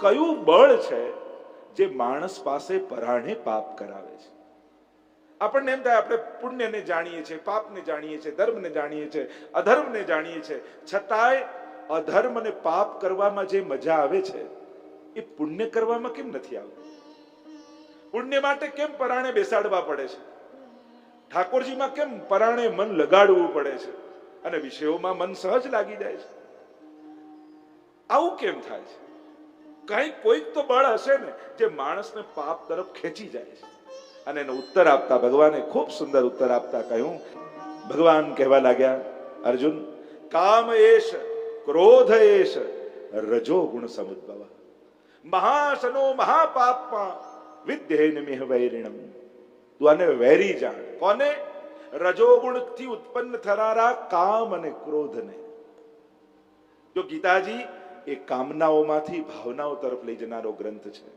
કયું બળ છે જે માણસ પાસે પરાણે પાપ કરાવે છે? આપણને એમ થાય આપણે પુણ્યને જાણીએ છીએ, પાપને જાણીએ છીએ, ધર્મને જાણીએ છીએ, અધર્મને જાણીએ છીએ, છતાંય અધર્મ અને પાપ કરવામાં જે મજા આવે છે એ પુણ્ય કરવામાં કેમ નથી આવતી? પુણ્ય માટે કેમ પરાણે બેસાડવા પડે છે? ઠાકોરજીમાં કેમ પરાણે મન લગાડવું પડે છે અને વિષયોમાં મન સહજ લાગી જાય છે? આવું કેમ થાય છે? કોઈક તો બળ હશે ને જે માણસને પાપ તરફ ખેંચી જાય છે. અને એનો ઉત્તર આપતા ભગવાને ખૂબ સુંદર ઉત્તર આપતા કહ્યું. ભગવાન કહેવા લાગ્યા, અર્જુન, કામ એશ ક્રોધ એશ રજો ગુણ સમુદ્ભવ મહાશનો મહાપાપમાં વિદ્યેન મિહ વૈરિણમ. તું આને વેરી જાણ. કોને? રજોગુણ થી ઉત્પન્ન થનારા કામ અને ક્રોધને. જો ગીતાજી એ કામનાઓમાંથી ભાવનાઓ તરફ લઈ જનારો ગ્રંથ છે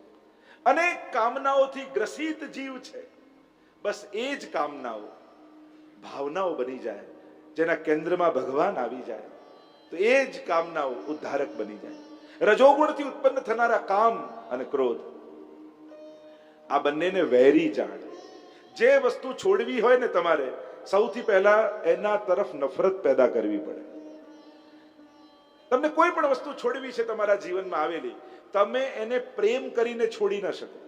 અને કામનાઓથી ગ્રસિત જીવ છે. બસ એ જ કામનાઓ ભાવનાઓ બની જાય, જેના કેન્દ્રમાં ભગવાન આવી જાય તો એ જ કામનાઓ ઉદ્ધારક બની જાય. રજોગુણથી ઉત્પન્ન થનારા કામ અને ક્રોધ, આ બંનેને વેરી જાણ. જે વસ્તુ છોડવી હોય ને તમારે સૌથી પહેલા એના તરફ નફરત પેદા કરવી પડે. તમને કોઈ પણ વસ્તુ છોડવી છે તમારા જીવનમાં આવેલી, તમે એને પ્રેમ કરીને છોડી ન શકો.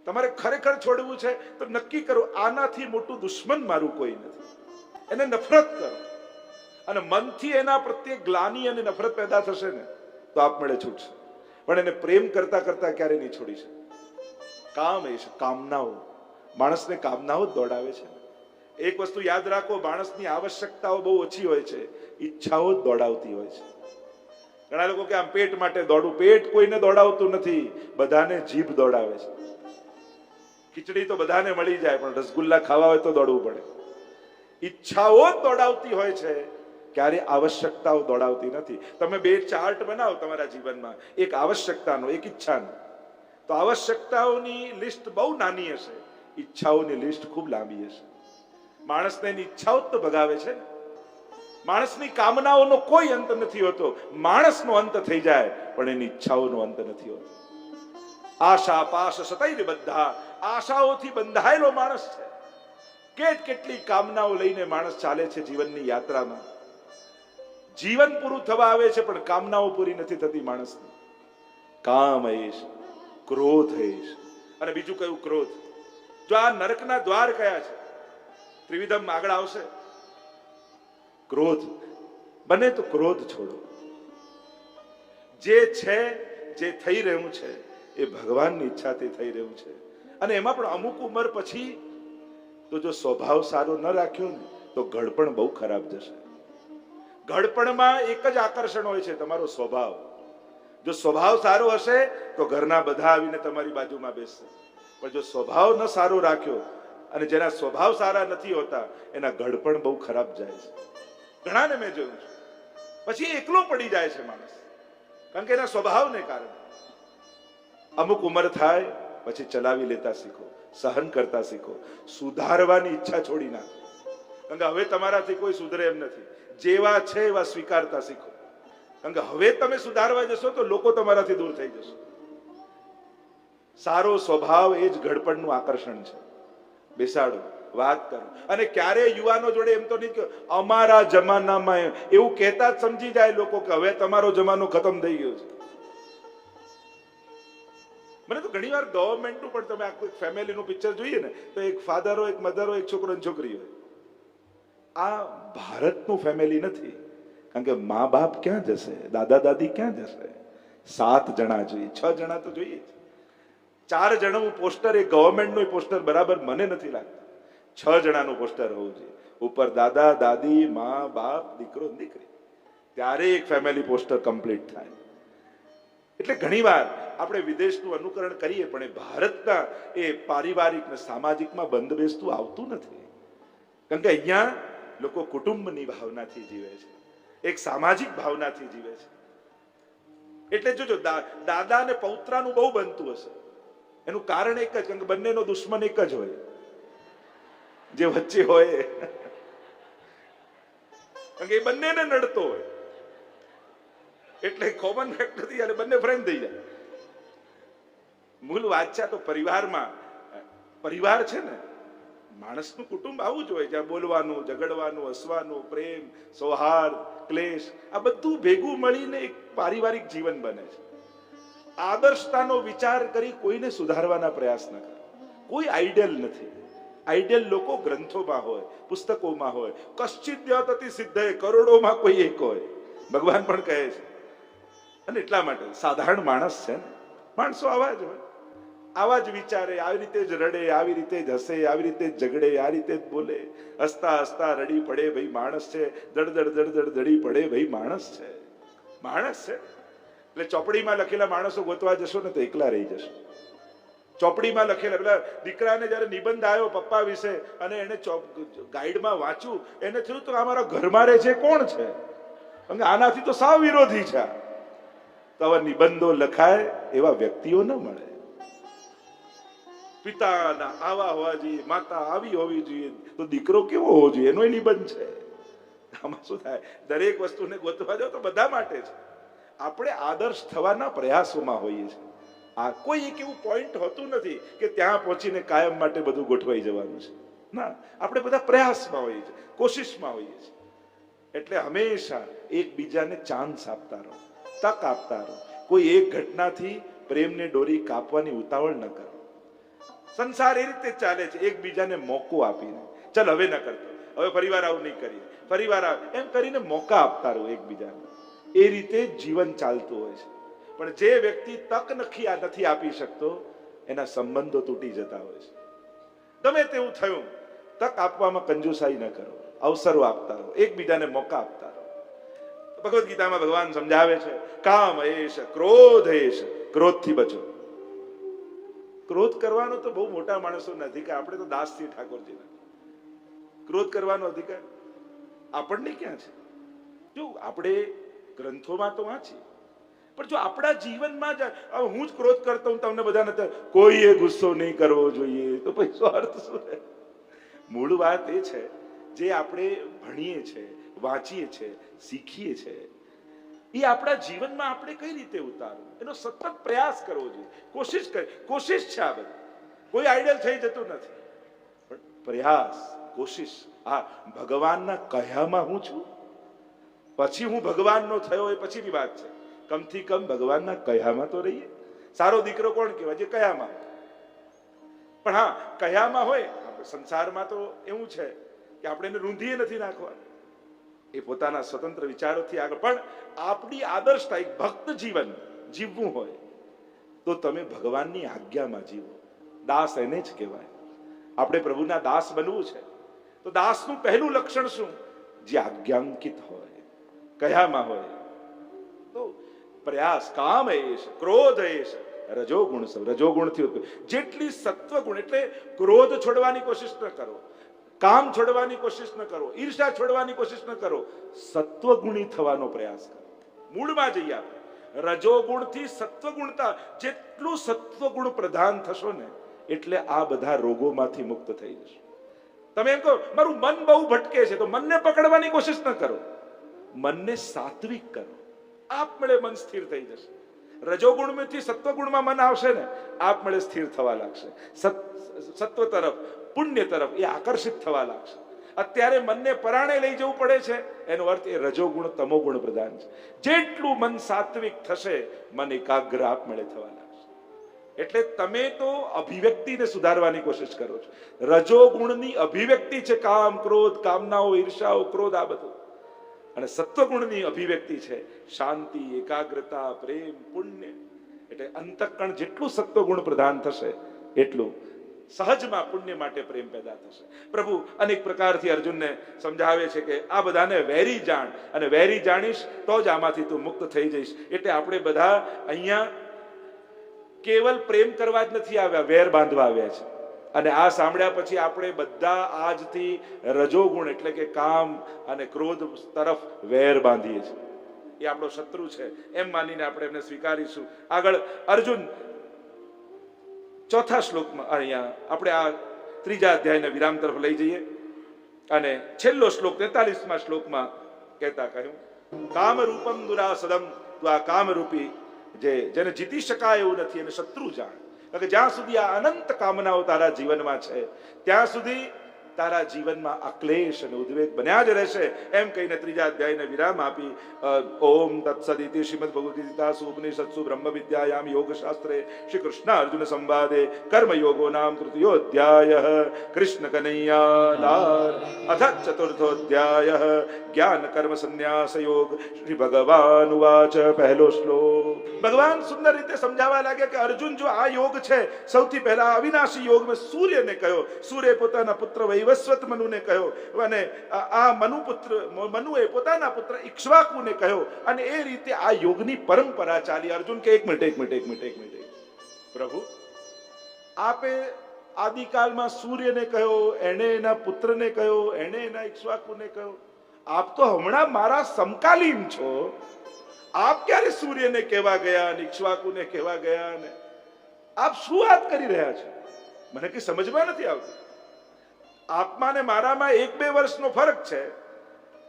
તમારે ખરેખર છોડવું છે તો નક્કી કરો, આનાથી મોટું દુશ્મન મારું કોઈ નથી. એને નફરત કરો અને મનથી એના પ્રત્યે ગ્લાનિ અને નફરત પેદા થશે ને તો આપમેળે છૂટશે. પણ એને પ્રેમ કરતા કરતા ક્યારે નહીં છોડી શકે. કામ એ છે, કામનાઓ. માણસને કામનાઓ જ દોડાવે છે. એક વસ્તુ યાદ રાખો, માણસની આવશ્યકતાઓ બહુ ઓછી હોય છે, ઈચ્છાઓ જ દોડાવતી હોય છે. ઘણા લોકો કે આમ પેટ માટે દોડવું. પેટ કોઈને દોડાવતું નથી, બધાને જીભ દોડાવે છે. ખીચડી તો બધાને મળી જાય, પણ રસગુલ્લા ખાવા હોય તો દોડવું પડે. ઈચ્છાઓ જ દોડાવતી હોય છે, ક્યારે આવશ્યકતાઓ દોડાવતી નથી. તમે બે ચાર્ટ બનાવો તમારા જીવનમાં, એક આવશ્યકતાનો, એક ઈચ્છાનો, તો આવશ્યકતાઓની લિસ્ટ બહુ નાની હશે, ઈચ્છાઓની લિસ્ટ ખૂબ લાંબી હશે. માણસને એની ઈચ્છાઓ જ તો ભગાવે છે. માણસની કામનાઓનો કોઈ અંત નથી હોતો. માણસનો અંત થઈ જાય પણ એની ઈચ્છાઓનો અંત નથી હોતો. આશા પાશ સતૈર બધા, આશાઓથી બંધાયેલો માણસ છે. કેટલી કામનાઓ લઈને માણસ ચાલે છે જીવનની યાત્રામાં. જીવન પૂરું થવા આવે છે પણ કામનાઓ પૂરી નથી થતી માણસની. કામ એશ, ક્રોધ એશ. અને બીજું કયું? ક્રોધ. જો આ નરકના દ્વાર કયા છે? ત્રિવિધમ આગળ આવશે. ક્રોધ બને તો ક્રોધ છોડો. જે છે, જે થઈ રહ્યું છે એ ભગવાનની ઈચ્છાથી થઈ રહ્યું છે. અને એમાં પણ અમુક ઉંમર પછી તો જો સ્વભાવ સારો ન રાખ્યો ને તો ઘડપણ બહુ ખરાબ જશે. ઘડપણમાં એક જ આકર્ષણ હોય છે, તમારો સ્વભાવ. જો સ્વભાવ સારો હશે તો ઘરના બધા આવીને તમારી બાજુમાં બેસશે. પણ જો સ્વભાવ ન સારો રાખ્યો, અને જેના સ્વભાવ સારા નથી હોતા એના ઘડપણ બહુ ખરાબ જાય છે. ઘણાને મેં જોયું છે, પછી એકલો પડી જાય છે માણસ, કારણ કે એના સ્વભાવને કારણે. અમુક ઉંમર થાય પછી ચલાવી લેતા શીખો, સહન કરતા શીખો, સુધારવાની ઈચ્છા છોડી નાખો. કારણ કે હવે તમારાથી કોઈ સુધરે એમ નથી. જેવા છે એવા સ્વીકારતા શીખો. કારણ કે હવે તમે સુધારવા જશો તો લોકો તમારાથી દૂર થઈ જશે. સારો સ્વભાવ એ જ ઘડપણનું આકર્ષણ છે. બેસાડો, વાત કરો. અને ક્યારે યુવાનો જોડે એમ તો નહીં કે અમારા જમાનામાં, એવું કહેતા જ સમજી જાય લોકો કે હવે તમારો જમાનો ખતમ થઈ ગયો છે. મને તો ઘણી વાર ગવર્મેન્ટનું પણ, તમે આખું એક ફેમિલીનું પિક્ચર જોઈએ ને તો એક ફાધર હોય, એક મધર હોય, એક છોકરો અને છોકરી હોય. આ ભારતનું ફેમિલી નથી. કારણ કે મા બાપ ક્યાં જશે, દાદા દાદી ક્યાં જશે? 7 જણા જોઈએ, 6 જણા તો જોઈએ જ. 4 જણાનું પોસ્ટર, એ ગવર્મેન્ટનું પોસ્ટર બરાબર મને નથી લાગતું. 6 જણાનું પોસ્ટર હોવું જોઈએ. ઉપર દાદા દાદી, મા બાપ, દીકરો દીકરી, ત્યારે એક ફેમિલી પોસ્ટર કમ્પ્લીટ થાય. એટલે ઘણીવાર આપણે વિદેશનું અનુકરણ કરીએ પણ એ ભારતના એ પારિવારિક ને સામાજિકમાં બંધ બેસતું આવતું નથી. કારણ કે અહીંયા લોકો કુટુંબની ભાવનાથી જીવે છે, એક સામાજિક ભાવનાથી જીવે છે. એટલે જોજો, દાદા અને પૌત્રાનું બહુ બનતું હશે. એનું કારણ એક જ, કારણ કે બંનેનો દુશ્મન એક જ હોય, જે વચ્ચે હોય. કારણ કે એ બંનેને નડતો હોય, એટલે કોમન ફેક્ટ નથી, અને બંને ફ્રેન્ડ થઈ જાય. મૂળ વાત છે તો પરિવારમાં, પરિવાર છે ને માણસનું કુટુંબ આવું જ હોય, જ્યાં બોલવાનું, ઝઘડવાનું, હસવાનું, પ્રેમ, સૌહાર્દ, ક્લેશ આ બધું ભેગું મળીને એક પારિવારિક જીવન બને છે. આદર્શતાનો વિચાર કરી કોઈને સુધારવાના પ્રયાસ ન કરો. કોઈ આઈડિયલ નથી. આઈડિયલ લોકો ગ્રંથોમાં હોય, પુસ્તકોમાં હોય, કશ્ચિત દ્યોતતિ સિદ્ધે, કરોડોમાં કોઈ એક હોય. ભગવાન પણ કહે છે. અને એટલા માટે સાધારણ માણસ છે ને, માણસો આવા જ હોય, આવા જ વિચારે, આવી રીતે જ રડે, આવી રીતે જ હસે, આવી રીતે જ ઝઘડે, આ રીતે જ બોલે, હસતા હસતા રડી પડે, ભાઈ માણસ છે. દડ દડી પડે, ભાઈ માણસ છે. માણસ છે એટલે ચોપડીમાં લખેલા માણસો ગોતવા જશો ને તો એકલા રહી જશો. ચોપડીમાં લખેલા પેલા દીકરાને જયારે નિબંધ આવ્યો પપ્પા વિશે અને એને ગાઈડમાં વાંચ્યું, એને થયું તો અમારા ઘરમાં રહે છે કોણ છે, આનાથી તો સાવ વિરોધી છે. તો આવા નિબંધો લખાય એવા વ્યક્તિઓ ન મળે. પિતાના આવા હોવા જોઈએ, માતા આવી હોવી જોઈએ, તો દીકરો કેવો હોવો જોઈએ એનો નિબંધ છે. આમાં શું થાય, દરેક વસ્તુને ગોતવા જાવ તો બધા માટે છે. આપણે આદર્શ થવાના પ્રયાસોમાં હોઈએ છીએ. આ કોઈ એક એવું પોઈન્ટ હોતું નથી કે ત્યાં પહોંચીને કાયમ માટે બધું ગોઠવાઈ જવાનું છે. ના, આપણે બધા પ્રયાસમાં હોઈએ છીએ, કોશિશમાં હોઈએ છીએ. એટલે હંમેશા એકબીજાને ચાન્સ આપતા રહો, તક આપતા રહો. કોઈ એક ઘટનાથી પ્રેમને દોરી કાપવાની ઉતાવળ ન કરો. સંસાર એ રીતે ચાલે છે, એકબીજાને મોકો આપીને. ચલ હવે ન કરતો, હવે ફરીવાર આવું નહીં કરીએ, ફરીવાર આવ, એમ કરીને મોકા આપતા રહો એકબીજાને. એ રીતે જીવન ચાલતું હોય છે. પણ જે વ્યક્તિ તક નથી આપી શકતો એના સંબંધો તૂટી જતા હોય છે. ગમે તેવું થયું, તક આપવામાં કંજુસાઈ ન કરો, અવસરો આપતા રહો, એકબીજાને મોકા આપતા રહો. ભગવદ્ ગીતામાં ભગવાન સમજાવે છે, કામ એશ ક્રોધ એશ, ક્રોધથી બચો. ક્રોધ કરવાનો તો બહુ મોટા માણસોનો અધિકાર, આપણે તો દાસ છીએ ઠાકોરજીના. ક્રોધ કરવાનો અધિકાર આપણને ક્યાં છે? જો આપણે ગ્રંથોમાં તો વાંચીએ, પણ જો આપણા જીવનમાં જ હું જ ક્રોધ કરતો હું, તમને બધા નથી, કોઈએ ગુસ્સો નહીં કરવો જોઈએ, તો પછી અર્થ શું છે? મૂળ વાત એ છે, જે આપણે ભણીએ છીએ, વાંચીએ છીએ, શીખીએ છીએ, એ આપણા જીવનમાં આપણે કઈ રીતે ઉતારવું એનો સતત પ્રયાસ કરવો જોઈએ. કોશિશ છે આ બધી. કોઈ આઈડિયલ થઈ જતું નથી, પણ પ્રયાસ, કોશિશ. હા, ભગવાનના કહ્યામાં હું છું, પછી હું ભગવાનનો થયો એ પછીની વાત છે. કમથી કમ ભગવાનના કહ્યામાં તો રહીએ. સારો દીકરો કોણ કહેવાય? જે કહ્યામાં. પણ હા, કહ્યામાં હોય. સંસારમાં તો એવું છે કે આપણે એને રૂંધીએ નથી નાખવાનું, એ પોતાના સ્વતંત્ર વિચારોથી આગળ. પણ આપણી આદર્શતા એક ભક્ત જીવન જીવવું હોય તો તમે ભગવાનની આજ્ઞામાં જીવો. દાસ એને જ કહેવાય. આપણે પ્રભુના દાસ બનવું છે તો દાસનું પહેલું લક્ષણ શું? જે આજ્ઞાંકિત હોય, કયામાં હોય. તો પ્રયાસ, કામ એશ, ક્રોધ એશ, રજોગુણ. રજોગુણથી જેટલી સત્વગુણ, એટલે ક્રોધ છોડવાની કોશિશ ન કરો, કામ છોડવાની કોશિશ ન કરો, ઈર્ષા છોડવાની કોશિશ ન કરો, સત્વગુણી થવાનો પ્રયાસ કરો. મૂળમાં જઈએ આપણે. રજોગુણથી સત્વગુણતા, જેટલું સત્વગુણ પ્રધાન થશો ને એટલે આ બધા રોગોમાંથી મુક્ત થઈ જશો. તમે એમ કહો મારું મન બહુ ભટકે છે, તો મનને પકડવાની કોશિશ ન કરો, મનને સાત્વિક કરો, આપમેળે મન સ્થિર થઈ જશે. રજોગુણમાંથી સત્વગુણમાં મન આવશે ને, આપમેળે સ્થિર થવા લાગશે, સત્વ તરફ, પુણ્ય તરફ એ આકર્ષિત થવા લાગશે. અત્યારે મનને પરાણે લઈ જવું પડે છે, એનો અર્થ એ રજોગુણ તમોગુણ પ્રધાન છે. જેટલું મન સાત્વિક થશે, મન એકાગ્ર આપમેળે થવા લાગશે. એટલે તમે તો અભિવ્યક્તિને સુધારવાની કોશિશ કરો છો. રજોગુણની અભિવ્યક્તિ છે કામ, ક્રોધ, કામનાઓ, ઈર્ષાઓ, ક્રોધ, આ બધું. અને સત્વગુણની અભિવ્યક્તિ છે શાંતિ, એકાગ્રતા, પ્રેમ, પુણ્ય. એટલે અંતઃકરણ જેટલું સત્વગુણ પ્રધાન થશે એટલું સહજમાં પુણ્ય માટે પ્રેમ પેદા થશે. પ્રભુ અનેક પ્રકારથી અર્જુનને સમજાવે છે કે આ બધાને વેરી જાણ, અને વેરી જાણીશ તો જ આમાંથી તું મુક્ત થઈ જઈશ. એટલે આપણે બધા અહીંયા કેવલ પ્રેમ કરવા જ નથી આવ્યા, વેર બાંધવા આવ્યા છે. અને આ સાંભળ્યા પછી આપણે બધા આજથી રજોગુણ એટલે કે કામ અને ક્રોધ તરફ વેર બાંધીએ છીએ. એ આપણો શત્રુ છે એમ માનીને આપણે એમને સ્વીકારીશું. આગળ અર્જુન ચોથા શ્લોકમાં, અહીંયા આપણે આ ત્રીજા અધ્યાયના વિરામ તરફ લઈ જઈએ અને છેલ્લો શ્લોક 43મા શ્લોકમાં કહેતા કહ્યું, કામ રૂપમ દુરાસદમ, તું આ કામરૂપી જેને જીતી શકાય એવું નથી એને શત્રુ જાણ. કે જ્યાં સુધી આ અનંત કામનાઓ તારા જીવનમાં છે ત્યાં સુધી તારા જીવનમાં અક્લેશ અને ઉદ્વેગ બન્યા જ રહેશે. એમ કહીને ત્રીજા અધ્યાયને વિરામ આપી ઓમ તત્સદિતિ શ્રીમદ ભગવદ્ ગીતાસુ ઉપનિષત્સુ બ્રહ્મ વિદ્યાયામ યોગશાસ્ત્રે શ્રી કૃષ્ણ અર્જુન સંવાદે કર્મયોગો નામ તૃતીયોધ્યાય કૃષ્ણ કનૈયાલાલ અથ ચતુર્થોધ્યાય જ્ઞાન કર્મ સંન્યાસ યોગ. શ્રી ભગવાન ઉવાચ. પહેલો શ્લોક. ભગવાન સુંદર રીતે સમજાવવા લાગે કે અર્જુન, જો આ યોગ છે સૌથી પહેલા અવિનાશી યોગ મેં સૂર્યને કહ્યો. સૂર્ય પોતાના પુત્ર વૈવસ્વત મનુને કહ્યો અને આ મનુએ પોતાના પુત્ર ઇક્ષ્વાકુને કહ્યો અને એ રીતે આ યોગની પરંપરા ચાલી. અર્જુન કે એક મિનિટ પ્રભુ, આપે આદિકાળમાં સૂર્યને કહ્યો, એને એના પુત્રને કહ્યો, એને એના ઇક્ષ્વાકુને કહ્યો. આપ તો હમણાં મારા સમકાલીન છો. આપ ક્યારે સૂર્યને કહેવા ગયા અને ઇક્ષ્વાકુને કહેવા ગયા ને આપ શું વાત કરી રહ્યા છો? મને કઈ સમજમાં નથી આવતું. આપમાં ને મારામાં 1-2 વર્ષનો ફરક છે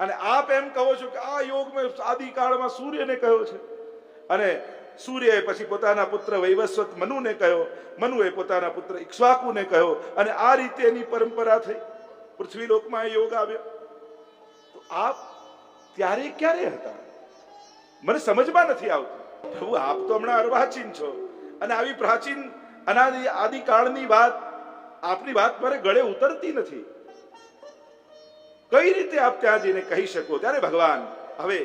અને આપ એમ કહો છો કે આ યોગ મેં આદિકાળમાં સૂર્યને કહ્યો છે અને સૂર્યએ પછી પોતાના પુત્ર વૈવસ્વત મનુને કહ્યો, મનુએ પોતાના પુત્ર ઇક્ષ્વાકુને કહ્યો અને આ રીતે એની પરંપરા થઈ. પૃથ્વીલોકમાં યોગ આવ્યો. તો આપ ત્યારે ક્યારે હતા? મને સમજમાં નથી આવતું. પ્રભુ, આપ તો હમણાં અર્વાચીન છો અને આવી પ્રાચીન અનાદિ આદિકાળની વાત, આપની વાત મારે ગળે ઉતરતી નથી. કઈ રીતે આપ ત્યાં જઈને કહી શકો? ત્યારે ભગવાન હવે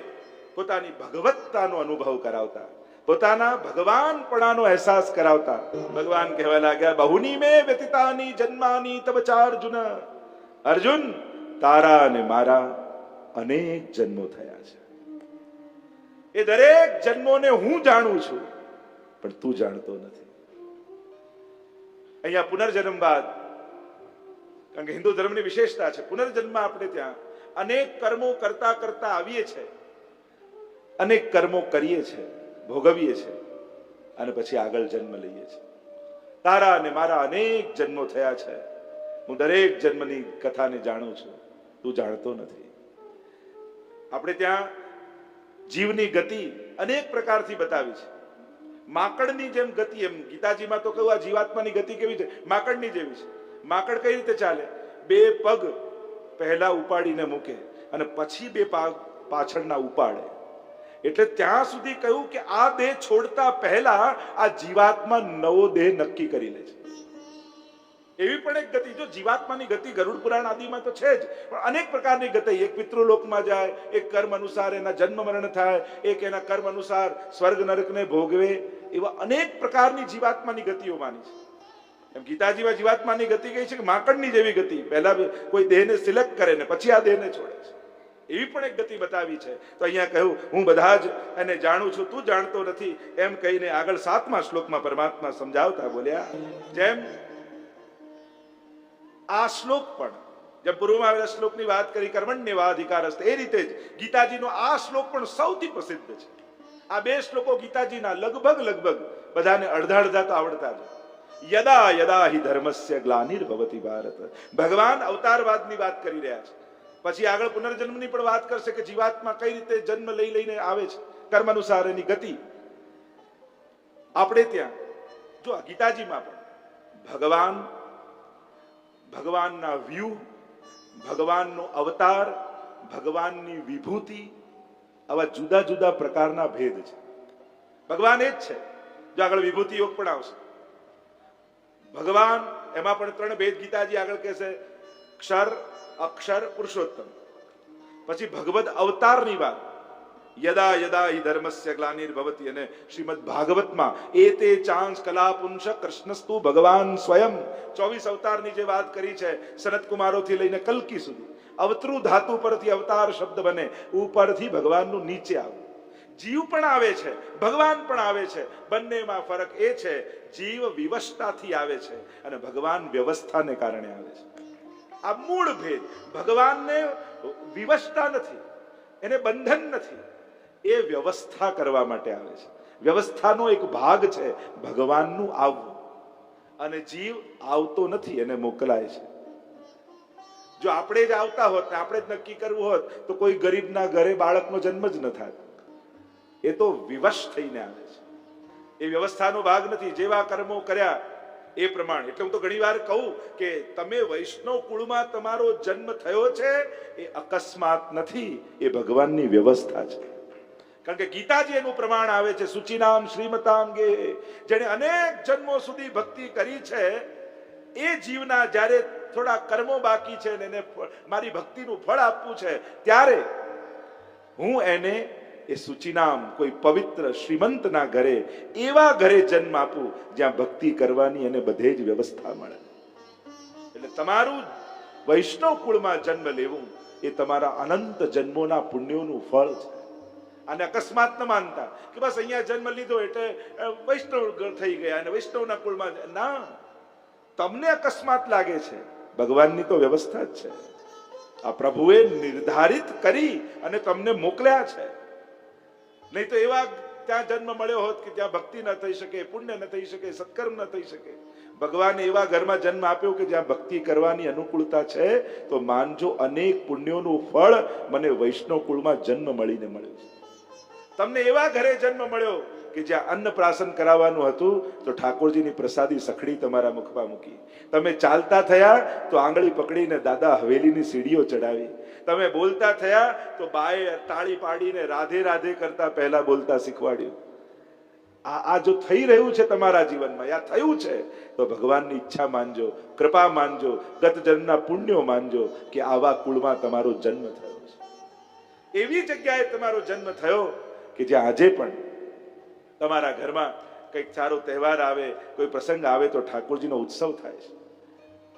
પોતાની ભગવત્તાનો અનુભવ કરાવતા, પોતાના ભગવાનપણાનો અહેસાસ કરાવતા ભગવાન કહેવા લાગ્યા, બહુની મે વ્યતીતાની જન્માની તવ ચાર્જુન. અર્જુન, તારા અને મારા અનેક જન્મો થયા છે. એ દરેક જન્મોને હું જાણું છું, પણ તું જાણતો નથી. અહીંયા પુનર્જન્મ બાદ, કારણ કે હિન્દુ ધર્મની વિશેષતા છે, પુનર્જન્મ આપણે ત્યાં અનેક કર્મો કરતા કરતા આવીએ છીએ, અનેક કર્મો કરીએ છીએ, ભોગવીએ છીએ અને પછી આગળ જન્મ લઈએ છીએ. તારા અને મારા અનેક જન્મો થયા છે. હું દરેક જન્મની કથાને જાણું છું, તું જાણતો નથી. આપણે ત્યાં જીવની ગતિ અનેક પ્રકારથી બતાવી છે. માકડની જેમ ગતિ, એમ ગીતાજીમાં તો કહ્યું આ જીવાત્માની ગતિ કેવી છે? માકડની જેવી છે. માકડ કઈ રીતે ચાલે? 2 પગ પહેલા ઉપાડીને મૂકે અને પછી 2 પગ પાછળના ઉપાડે. એટલે ત્યાં સુધી કહ્યું કે આ દેહ છોડતા પહેલા આ જીવાત્મા નવો દેહ નક્કી કરી લે છે. એવી પણ એક ગતિ, જો જીવાત્માની ગતિ ગરુડ પુરાણ આદિમાં તો છે જ, પણ અનેક પ્રકારની ગતિ. એક પિતૃલોકમાં જાય, એક કર્મ અનુસાર એના જન્મ મરણ થાય, એક એના કર્મ અનુસાર સ્વર્ગ નરકને ભોગવે. એવા અનેક પ્રકારની જીવાત્માની ગતિઓ માની છે. એમ ગીતાજીમાં જીવાત્માની ગતિ કઈ છે કે માકડની જેવી ગતિ, પહેલા કોઈ દેહને સિલેક્ટ કરે ને પછી આ દેહને છોડે છે. એવી પણ એક ગતિ બતાવી છે. તો અહીંયા કહ્યું, હું બધા જ એને જાણું છું, તું જાણતો નથી. એમ કહીને આગળ 7મા શ્લોકમાં પરમાત્મા સમજાવતા બોલ્યા, જેમ આ શ્લોક પણ, જેમ પૂર્વમાં આવેલા શ્લોકની વાત કરી કર્મણ્યેવાધિકારસ્તે, એ રીતે જ ગીતાજીનો આ શ્લોક પણ સૌથી પ્રસિદ્ધ છે. આ 2 શ્લોકો ગીતાજીના લગભગ બધાને અડધા તો આવડતા છે. યદા યદા હિ ધર્મસ્ય ગ્લાનિર્ભવતિ ભારત. ભગવાન અવતારવાદની વાત કરી રહ્યા છે. પછી આગળ પુનર્જન્મની પણ વાત કરશે કે જીવાત્મા કઈ રીતે જન્મ લઈને આવે છે, કર્મ અનુસાર એની ગતિ. આપણે ત્યાં જો ગીતાજીમાં પણ ભગવાનના વ્યૂહ, ભગવાનનો અવતાર, ભગવાનની વિભૂતિ, આવા જુદા જુદા પ્રકારના ભેદ છે. ભગવાન એ જ છે. જો આગળ વિભૂતિ યોગ પણ આવશે. ભગવાન, એમાં પણ 3 ભેદ ગીતાજી આગળ કહેશે, ક્ષર, અક્ષર, પુરુષોત્તમ. પછી ભગવદ અવતારની વાત, યદા યદા હિ ધર્મસ્ય ગ્લાનિર્ભવતિ, અને શ્રીમદ ભાગવતમાં એતે ચાંસ કલાપુંસ કૃષ્ણસ્તુ ભગવાન સ્વયં 24 અવતારની જે વાત કરી છે, સનત કુમારોથી લઈને કલ્કી સુધી, અવતૃ ધાતુ પરથી અવતાર શબ્દ બને, ઉપરથી ભગવાનનું નીચે આવે. જીવ પણ આવે છે, ભગવાન પણ આવે છે. બંનેમાં ફરક એ છે, જીવ વિવશતાથી આવે છે અને ભગવાન વ્યવસ્થાને કારણે આવે છે. આ મૂળ ભેદ. ભગવાનને વિવશતા નથી, એને બંધન નથી, એ વ્યવસ્થા કરવા માટે આવે છે. વ્યવસ્થાનો એક ભાગ છે ભગવાનનું આવવું, અને જીવ આવતો નથી, એને મોકલાય છે. જો આપણે જ આવતા હોત ને આપણે જ નક્કી કરવું હોત તો કોઈ ગરીબના ઘરે બાળકનો જન્મ જ ન થાય. એ તો વિવશ થઈને આવે છે. એ વ્યવસ્થાનો ભાગ નથી. જેવા કર્મો કર્યા એ પ્રમાણે. એટલે હું તો ઘણી વાર કહું કે તમે વૈષ્ણવ કુળમાં તમારો જન્મ થયો છે એ અકસ્માત નથી, એ ભગવાનની વ્યવસ્થા છે. કારણ કે ગીતાજી એનું પ્રમાણ આવે છે, સુચિનામ શ્રીમતાંગે. જેને અનેક જન્મો સુધી ભક્તિ કરી છે એ જીવના જ્યારે થોડા કર્મો બાકી છે ને એને મારી ભક્તિનું ફળ આપવું છે, ત્યારે હું એને એ સૂચિનામ કોઈ પવિત્ર શ્રીમંતના ઘરે, એવા ઘરે જન્મ આપું જ્યાં ભક્તિ કરવાની એને બધે જ વ્યવસ્થા મળે. એટલે તમારું વૈષ્ણવ કુળમાં જન્મ લેવું એ તમારા અનંત જન્મોના પુણ્યોનું ફળ છે. અને અકસ્માત ન માનતા કે બસ અહીંયા જન્મ લીધો એટલે વૈષ્ણવ થઈ ગયા અને વૈષ્ણવના કુળમાં. ના, તમને અકસ્માત લાગે છે, ભગવાનની તો વ્યવસ્થા જ છે. આ પ્રભુએ નિર્ધારિત કરી અને તમને મોકલ્યા છે. નહીં તો એવા ત્યાં જન્મ મળ્યો હોત કે જ્યાં ભક્તિ ન થઈ શકે, પુણ્ય ન થઈ શકે, સત્કર્મ ન થઈ શકે. ભગવાને એવા ઘરમાં જન્મ આપ્યો કે જ્યાં ભક્તિ કરવાની અનુકૂળતા છે. તો માનજો અનેક પુણ્યોનું ફળ મને વૈષ્ણવ કુળમાં જન્મ મળીને મળ્યું છે. તમને એવા ઘરે જન્મ મળ્યો કે જ્યાં અન્નપ્રાશન કરાવવાનું હતું તો ઠાકોરજીની પ્રસાદી સખડી તમારા મુખમાં મૂકી. તમે ચાલતા થયા તો આંગળી પકડીને દાદા હવેલીની સીડીઓ ચડાવી. તમે બોલતા થયા તો બાએ તાળી પાડીને રાધે રાધે કરતા પહેલા બોલતા શીખવાડ્યું. આ જો થઈ રહ્યું છે તમારા જીવનમાં, આ થયું છે, તો ભગવાનની ઈચ્છા માનજો, કૃપા માનજો, ગત જન્મના પુણ્યો માનજો કે આવા કુળમાં તમારો જન્મ થયો છે. એવી જગ્યાએ તમારો જન્મ થયો કે જ્યાં આજે પણ તમારા ઘરમાં કંઈક સારો તહેવાર આવે, કોઈ પ્રસંગ આવે તો ઠાકોરજીનો ઉત્સવ થાય છે.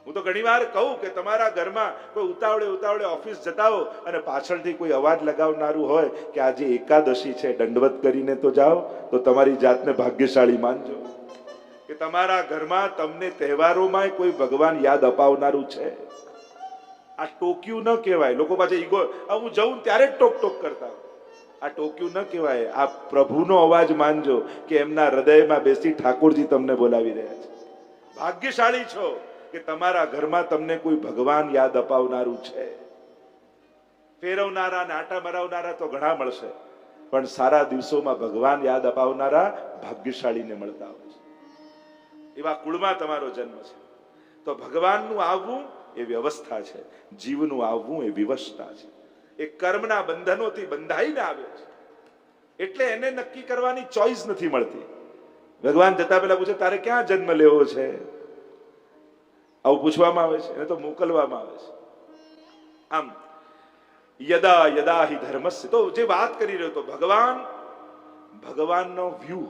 હું તો ઘણી વાર કહું કે તમારા ઘરમાં કોઈ ઉતાવળે ઓફિસ જતા હો અને પાછળથી કોઈ અવાજ લગાવનારું હોય કે આજે એકાદશી છે, દંડવત કરીને તો જાઓ, તો તમારી જાતને ભાગ્યશાળી માનજો કે તમારા ઘરમાં તમને તહેવારોમાં કોઈ ભગવાન યાદ અપાવનારું છે. આ ટોક્યું ન કહેવાય. લોકો પાછા ઈગો, હું જઉં ત્યારે જ ટોક ટોક કરતા. આ ટોક્યું ન કહેવાય. આ પ્રભુનો અવાજ માનજો કે એમના હૃદયમાં બેસી ઠાકોરજી તમને બોલાવી રહ્યા છે. ભાગ્યશાળી છો કે તમારા ઘરમાં તમને કોઈ ભગવાન યાદ અપાવનારું છે. ફેરવનારા, નાટા મરાવનારા તો ઘણા મળશે, પણ સારા દિવસોમાં ભગવાન યાદ અપાવનારા ભાગ્યશાળીને મળતા હોય છે. એવા કુળમાં તમારો જન્મ છે. તો ભગવાનનું આવવું એ વ્યવસ્થા છે, જીવનું આવવું એ વિવશતા છે. એ કર્મના બંધનોથી બંધાઈને આવ્યો છે. એટલે એને નક્કી કરવાની ચોઈસ નથી મળતી. ભગવાન જતા પહેલા પૂછે તારે ક્યાં જન્મ લેવો છે, આવું પૂછવામાં આવે છે, એને તો મોકલવામાં આવે છે. આમ યદા યદા હિ ધર્મસ્ય, તો જે વાત કરી રહ્યો તો ભગવાનનો વ્યૂ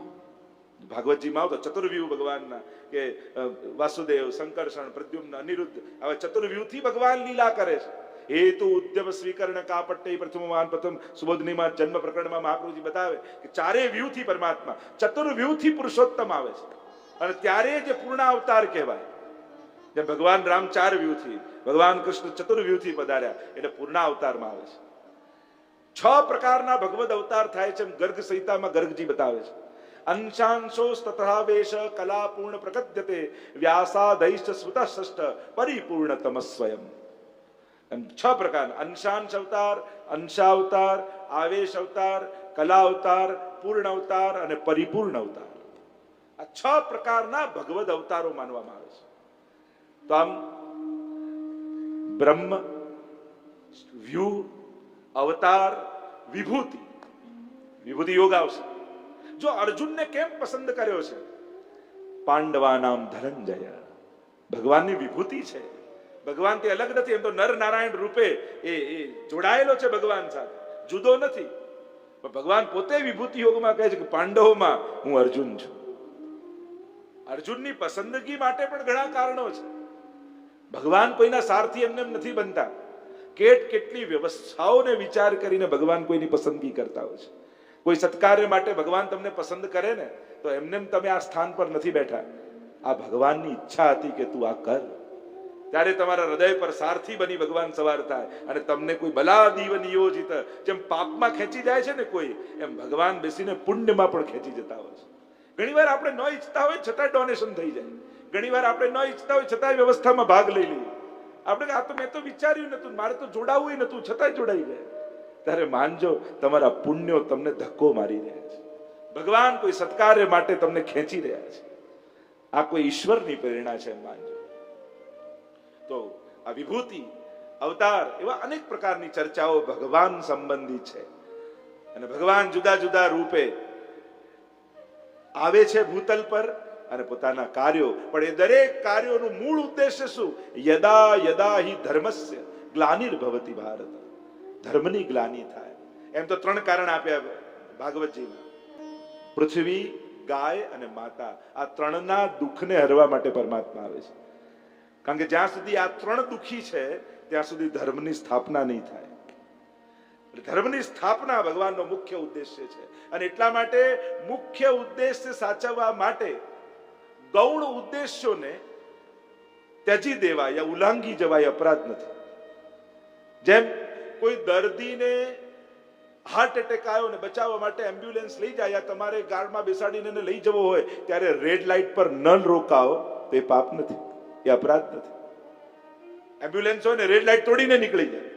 ભાગવતજીમાં આવતો ચતુર્વ્યૂહ ભગવાનના કે વાસુદેવ, સંકર્ષણ, પ્રદ્યુમ્ન, અનિરુદ્ધ, હવે ચતુર્વ્યૂહથી ભગવાન લીલા કરે છે. હેતુ ઉદ્યમ સ્વીકરણ કાપટ્ટે પ્રથમ સુબોધનીમાં જન્મ પ્રકરણમાં મહાપ્રભુજી બતાવે કે ચારે વ્યૂહથી પરમાત્મા, ચતુર્વ્યૂહથી પુરુષોત્તમ આવે છે. અને ત્યારે જે પૂર્ણ અવતાર કહેવાય. જેમ ભગવાન રામ ચાર વ્યૂહથી, ભગવાન કૃષ્ણ ચતુર્વ્યૂહથી પધાર્યા એટલે પૂર્ણ અવતારમાં આવે છે. 6 પ્રકારના ભગવદ અવતાર થાય છે. ગર્ગ સંહિતામાં ગર્ગજી બતાવે છે. અંશાંશો તથાવેશ કલા પૂર્ણ પ્રકટ્યતે વ્યાસાદૈશ્ચ સ્મૃતઃ પરિપૂર્ણતમ સ્વયં. 6 પ્રકારના અંશાંશ અવતાર, અંશાવતાર, આવેશ અવતાર, કલા અવતાર, પૂર્ણ અવતાર અને પરિપૂર્ણ અવતાર. આ 6 પ્રકારના ભગવદ અવતારો માનવામાં આવે છે. તો આમ બ્રહ્મ, વ્યૂહ, અવતાર, વિભૂતિ. વિભૂતિ યોગ આવશે. જો અર્જુનને કેમ પસંદ કર્યો છે? પાંડવાનામ ધનંજય, ભગવાનની વિભૂતિ છે. ભગવાન તે અલગ નથી, એમ તો નર નારાયણ રૂપે એ જોડાયેલો છે ભગવાન સાથે, જુદો નથી. પણ ભગવાન પોતે વિભૂતિ યોગમાં કહે છે કે પાંડવોમાં હું અર્જુન છું. અર્જુનની પસંદગી માટે પણ ઘણા કારણો છે. ભગવાન કોઈના સારથી એમને નથી બનતા. કેટલી વ્યવસ્થાઓને વિચાર કરીને ભગવાન કોઈની પસંદગી કરતા હોય છે. કોઈ સત્કાર્ય માટે ભગવાન તમને પસંદ કરે ને તો એમને તમે આ સ્થાન પર નથી બેઠા. આ ભગવાનની ઈચ્છા હતી કે તું આ કર. ત્યારે તમારા હૃદય પર સારથી બની ભગવાન સવાર થાય અને તમને કોઈ બલાદીવ નિયોજિત, જેમ પાપમાં ખેંચી જાય છે ને કોઈ, એમ ભગવાન બેસીને પુણ્યમાં પણ ખેંચી જતા હોય છે. ઘણીવાર આપણે ન ઈચ્છતા હોય છતાં ડોનેશન થઈ જાય. ઘણીવાર આપણે ન ઈચ્છતા હોય છતાં વ્યવસ્થામાં ભાગ લઈ લઈએ. આપણે આ તો મેં તો વિચાર્યું નતું, મારે તો જોડાવું નતું, છતાંય જોડાઈ ગયા. ત્યારે માનજો તમારા પુણ્યો તમને ધક્કો મારી રહ્યા છે. ભગવાન કોઈ સત્કાર્ય માટે તમને ખેંચી રહ્યા છે, આ કોઈ ઈશ્વરની પ્રેરણા છે એમ માનજો. તો આ વિભૂતિ, અવતાર એવા અનેક પ્રકારની ચર્ચાઓ ભગવાન સંબંધી છે. અને ભગવાન જુદા જુદા રૂપે આવે છે ભૂતલ પર અને પોતાના કાર્યો, પણ એ દરેક કાર્યોનું મૂળ ઉદ્દેશ્ય શું? યદા યદા હિ ધર્મસ્ય ગ્લાનિર્ભવતિ ભારત, ધર્મની ગ્લાનિ થાય. એમ તો 3 કારણ આપ્યા ભાગવતજીમાં: પૃથ્વી, ગાય અને માતા. આ 3ના દુઃખને હરવા માટે પરમાત્મા આવે છે. કારણ કે જ્યાં સુધી આ 3 દુઃખી છે ત્યાં સુધી ધર્મની સ્થાપના નહીં થાય. ધર્મની સ્થાપના ભગવાનનો મુખ્ય ઉદ્દેશ્ય છે. અને એટલા માટે મુખ્ય ઉદ્દેશ્ય સાચવવા માટે ગૌણ ઉદ્દેશ્યોને ત્યજી દેવા યા ઉલ્લંઘી જવાય અપરાધ નથી. જેમ કોઈ દર્દીને હાર્ટ એટેક આવ્યો ને બચાવવા માટે એમ્બ્યુલન્સ લઈ જાય, તમારે ગાર્ડમાં બેસાડીને લઈ જવો હોય ત્યારે રેડ લાઇટ પર ન રોકાવો તો એ પાપ નથી, એ અપરાધ નથી. એમ્બ્યુલન્સ હોય ને રેડ લાઇટ તોડીને નીકળી જાય,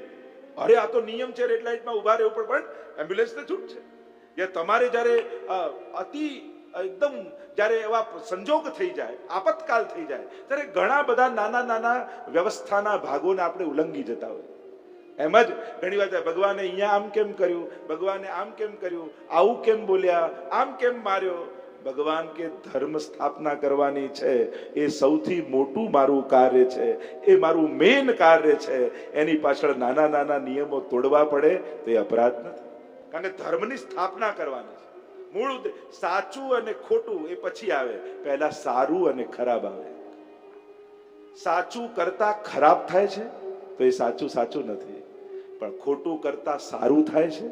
અરે આ તો નિયમ છે, રેડ લાઇટમાં ઉભા રહેવું પણ એમ્બ્યુલન્સને છૂટ છે. યા તમારે જ્યારે અતિ એકદમ જ્યારે એવા સંજોગ થઈ જાય, આપતકાલ થઈ જાય, ત્યારે ઘણા બધા નાના નાના વ્યવસ્થાના ભાગોને આપણે ઉલ્લંઘી જતા હોય. એમ જ ઘણી વાર ભગવાને અહીંયા આમ કેમ કર્યું, ભગવાને આમ કેમ કર્યું, આવું કેમ બોલ્યા, આમ કેમ માર્યો. ભગવાન કે ધર્મ સ્થાપના કરવાની છે, એ સૌથી મોટું મારું કાર્ય છે, એ મારું મેન કાર્ય છે. એની પાછળ નાના નાના નિયમો તોડવા પડે તો એ અપરાધ નથી. કારણ કે ધર્મની સ્થાપના કરવાની છે. મૂળ સાચું અને ખોટું એ પછી આવે, પહેલા સારું અને ખરાબ આવે. સાચું કરતા ખરાબ થાય છે તો એ સાચું સાચું નથી, પણ ખોટું કરતા સારું થાય છે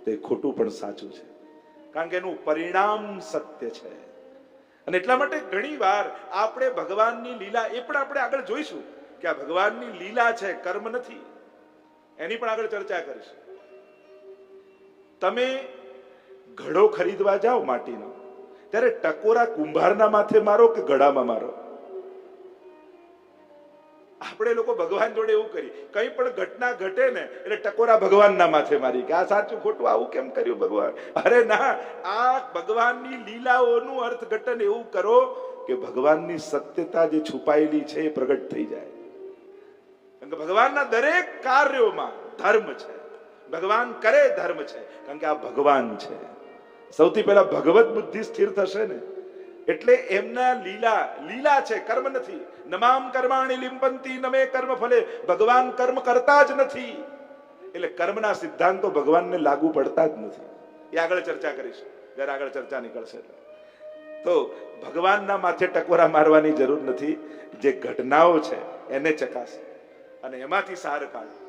તો એ ખોટું પણ સાચું છે. કારણ કે એનું પરિણામ સત્ય છે. અને એટલા માટે ઘણી વાર આપણે ભગવાનની લીલા, એ પણ આપણે આગળ જોઈશું કે આ ભગવાનની લીલા છે, કર્મ નથી. એની પણ આગળ ચર્ચા કરીશું. તમે ઘડો ખરીદવા જાઓ માટીનો, ત્યારે ટકોરા કુંભારના માથે મારો કે ઘડામાં મારો? આપણે લોકો ભગવાન જોડે એવું કરી, કઈ પણ ઘટના ઘટે ને એટલે ટકોરા ભગવાનના માથે મારી કે આ સાચું ખોટું આવું કેમ કર્યું ભગવાન. અરે ના, આ ભગવાનની લીલાઓનું અર્થઘટન એવું કરો કે ભગવાનની સત્યતા જે છુપાયેલી છે એ પ્રગટ થઈ જાય. કારણ કે ભગવાનના દરેક કાર્યોમાં ધર્મ છે, ભગવાન કરે ધર્મ છે, કારણ કે આ ભગવાન છે. સૌથી પહેલા ભગવત બુદ્ધિ સ્થિર થશે ને એટલે એમના લીલા છે, કર્મ નથી. નમામ કર્માણિ લિંપંતિ નમે કર્મ ફલે. ભગવાન કર્મ કરતા જ નથી, એટલે કર્મના સિદ્ધાંતો ભગવાનને લાગુ પડતા જ નથી. એ આગળ ચર્ચા કરીશું જ્યારે આગળ ચર્ચા નીકળશે. તો ભગવાનના માથે ટકોરા મારવાની જરૂર નથી. જે ઘટનાઓ છે એને ચકાસે અને એમાંથી સાર કાઢે.